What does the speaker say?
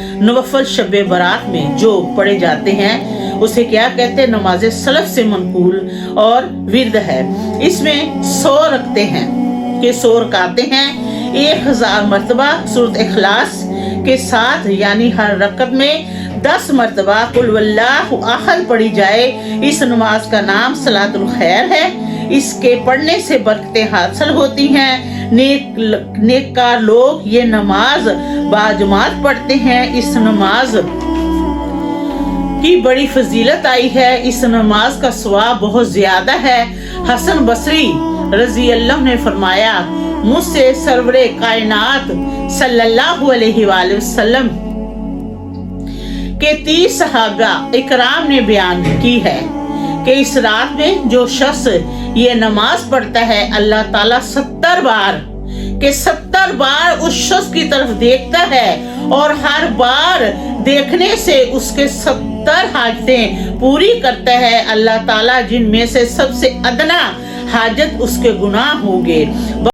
नवफल शब बारात में जो पढ़े जाते हैं उसे क्या कहते हैं? नमाज सलफ से मनकूल और विरद है। इसमें 100 रखते हैं कि 100 रकाते हैं 1000 मरतबा सूरत इखलास के साथ, यानी हर रकत में 10 मरतबा कुल वल्लाहु अहद पढ़ी जाए। इस नमाज का नाम सलातुल खैर है। इसके पढ़ने से बरकतें हासिल होती हैं। नेककार लोग ये नमाज बाजमात पढ़ते हैं। इस नमाज की बड़ी फजीलत आई है। इस नमाज का सवाब बहुत ज्यादा है। हसन बसरी रजी अल्लाह ने फरमाया, मुझसे सरवरे कायनात सल्लल्लाहु अलैहि वसल्लम के 30 सहाबा इकराम ने बयान की है कि इस रात में जो शख्स ये नमाज पढ़ता है, अल्लाह ताला 70 बार उस शख्स की तरफ देखता है और हर बार देखने से उसके 70 हाजतें पूरी करता है। अल्लाह ताला जिनमें से सबसे अदना हाजत उसके गुनाह होंगे।